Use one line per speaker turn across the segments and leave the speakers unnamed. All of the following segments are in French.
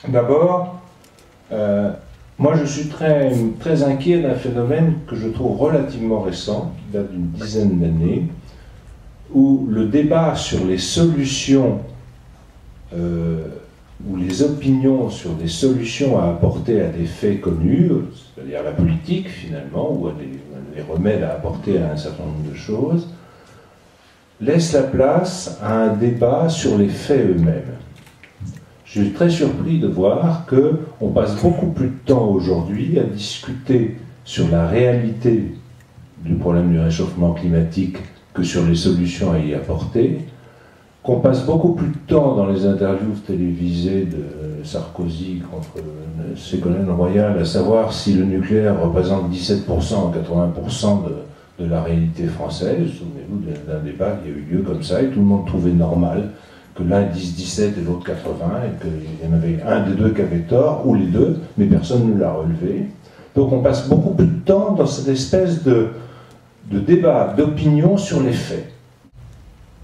D'abord, moi je suis très, très inquiet d'un phénomène que je trouve relativement récent, qui date d'une dizaine d'années, où le débat sur les solutions ou les opinions sur des solutions à apporter à des faits connus, c'est-à-dire la politique finalement, ou à des remèdes à apporter à un certain nombre de choses, laisse la place à un débat sur les faits eux-mêmes. Je suis très surpris de voir qu'on passe beaucoup plus de temps aujourd'hui à discuter sur la réalité du problème du réchauffement climatique que sur les solutions à y apporter, qu'on passe beaucoup plus de temps dans les interviews télévisées de Sarkozy contre Ségolène Royal à savoir si le nucléaire représente 17% ou 80% de la réalité française. Souvenez-vous d'un débat qui a eu lieu comme ça et tout le monde trouvait normal que l'un dise 17 et l'autre 80 et qu'il y en avait un des deux qui avait tort, ou les deux, mais personne ne l'a relevé. Donc on passe beaucoup plus de temps dans cette espèce de débat, d'opinion sur les faits.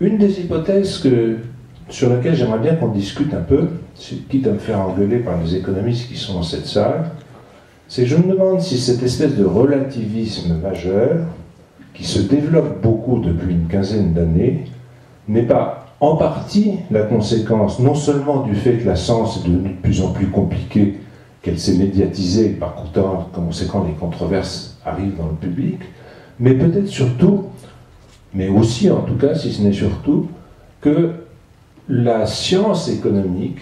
Une des hypothèses sur laquelle j'aimerais bien qu'on discute un peu, quitte à me faire engueuler par les économistes qui sont dans cette salle, c'est que je me demande si cette espèce de relativisme majeur, qui se développe beaucoup depuis une quinzaine d'années, n'est pas en partie la conséquence non seulement du fait que la science est devenue de plus en plus compliquée, qu'elle s'est médiatisée, et par conséquent les controverses arrivent dans le public, mais peut-être surtout, mais aussi en tout cas, si ce n'est surtout, que la science économique,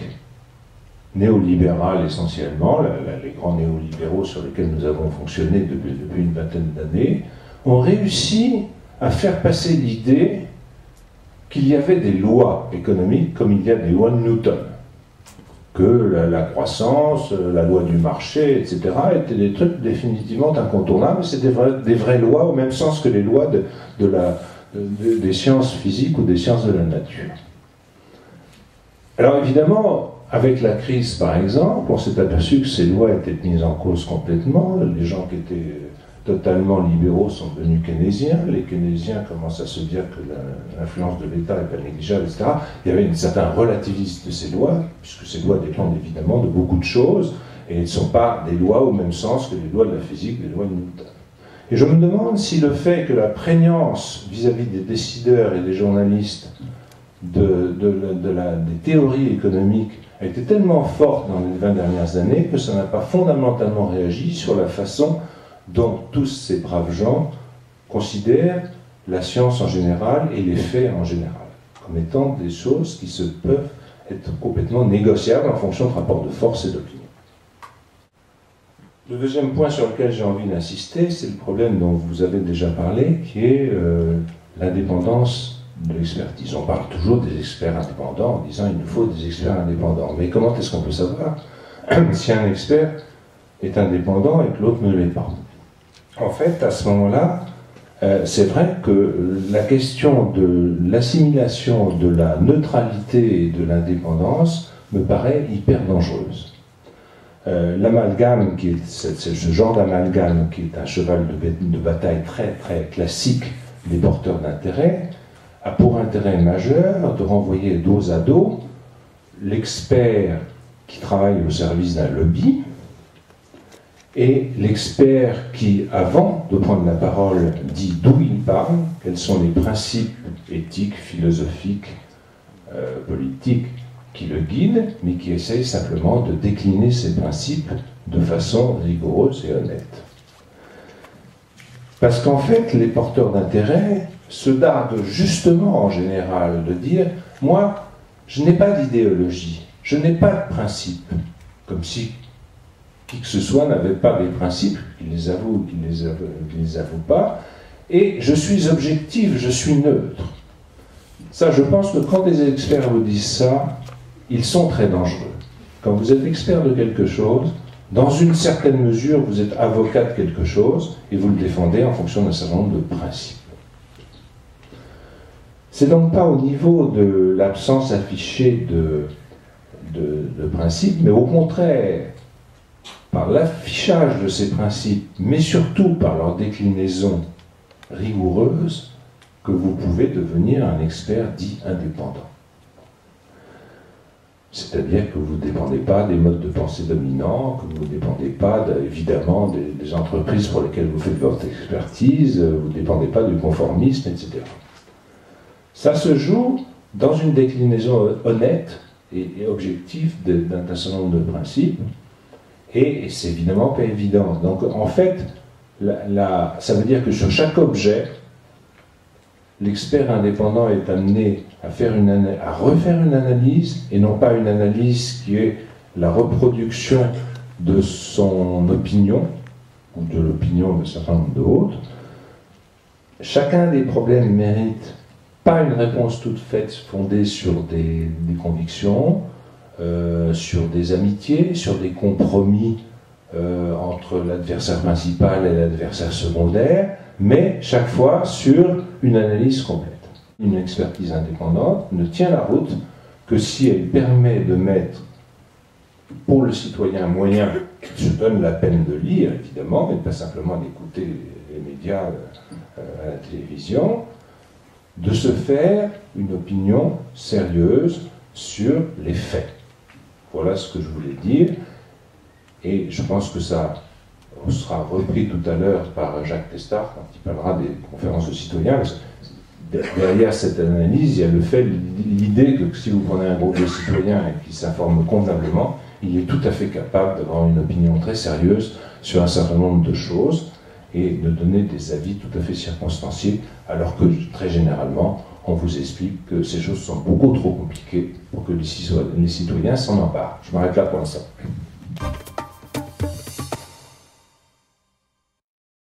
néolibérale essentiellement, les grands néolibéraux sur lesquels nous avons fonctionné depuis une vingtaine d'années, ont réussi à faire passer l'idée qu'il y avait des lois économiques comme il y a des lois de Newton, que la croissance, la loi du marché, etc., étaient des trucs définitivement incontournables, c'est des vraies lois au même sens que les lois des sciences physiques ou des sciences de la nature. Alors évidemment, avec la crise par exemple, on s'est aperçu que ces lois étaient mises en cause complètement, les gens qui étaient totalement libéraux sont devenus keynésiens, les keynésiens commencent à se dire que l'influence de l'État n'est pas négligeable, etc. Il y avait un certain relativisme de ces lois, puisque ces lois dépendent évidemment de beaucoup de choses, et elles ne sont pas des lois au même sens que les lois de la physique, les lois de Newton. Et je me demande si le fait que la prégnance vis-à-vis des décideurs et des journalistes des théories économiques a été tellement forte dans les 20 dernières années que ça n'a pas fondamentalement réagi sur la façon dont tous ces braves gens considèrent la science en général et les faits en général, comme étant des choses qui peuvent être complètement négociables en fonction de rapports de force et d'opinion. Le deuxième point sur lequel j'ai envie d'insister, c'est le problème dont vous avez déjà parlé, qui est l'indépendance de l'expertise. On parle toujours des experts indépendants en disant il nous faut des experts indépendants. Mais comment est-ce qu'on peut savoir si un expert est indépendant et que l'autre ne l'est pas? En fait, à ce moment-là, c'est vrai que la question de l'assimilation de la neutralité et de l'indépendance me paraît hyper dangereuse. L'amalgame, c'est ce genre d'amalgame qui est un cheval de bataille très très classique des porteurs d'intérêt, a pour intérêt majeur de renvoyer dos à dos l'expert qui travaille au service d'un lobby et l'expert qui, avant de prendre la parole, dit d'où il parle, quels sont les principes éthiques, philosophiques, politiques qui le guident, mais qui essaye simplement de décliner ces principes de façon rigoureuse et honnête. Parce qu'en fait, les porteurs d'intérêt se dardent justement en général de dire « moi, je n'ai pas d'idéologie, je n'ai pas de principe », comme si qui que ce soit n'avait pas des principes, qu'il les avoue ou qu'il ne les avoue pas, et je suis objectif, je suis neutre. Ça, je pense que quand des experts vous disent ça, ils sont très dangereux. Quand vous êtes expert de quelque chose, dans une certaine mesure, vous êtes avocat de quelque chose, et vous le défendez en fonction d'un certain nombre de principes. C'est donc pas au niveau de l'absence affichée de principes, mais au contraire, par l'affichage de ces principes, mais surtout par leur déclinaison rigoureuse, que vous pouvez devenir un expert dit indépendant. C'est-à-dire que vous ne dépendez pas des modes de pensée dominants, que vous ne dépendez pas évidemment des entreprises pour lesquelles vous faites votre expertise, vous ne dépendez pas du conformisme, etc. Ça se joue dans une déclinaison honnête et objective d'un certain nombre de principes, et c'est évidemment pas évident. Donc en fait, ça veut dire que sur chaque objet, l'expert indépendant est amené à refaire une analyse, et non pas une analyse qui est la reproduction de son opinion, ou de l'opinion d'un certain nombre d'autres. Chacun des problèmes mérite pas une réponse toute faite fondée sur des convictions, sur des amitiés, sur des compromis entre l'adversaire principal et l'adversaire secondaire, mais chaque fois sur une analyse complète. Une expertise indépendante ne tient la route que si elle permet de mettre pour le citoyen moyen qui se donne la peine de lire, évidemment, et pas simplement d'écouter les médias à la télévision, de se faire une opinion sérieuse sur les faits. Voilà ce que je voulais dire, et je pense que ça sera repris tout à l'heure par Jacques Testard quand il parlera des conférences de citoyens. Derrière cette analyse, il y a l'idée que si vous prenez un groupe de citoyens et qui s'informe convenablement, il est tout à fait capable d'avoir une opinion très sérieuse sur un certain nombre de choses et de donner des avis tout à fait circonstanciés, alors que très généralement, on vous explique que ces choses sont beaucoup trop compliquées pour que les citoyens s'en emparent. Je m'arrête là pour l'instant.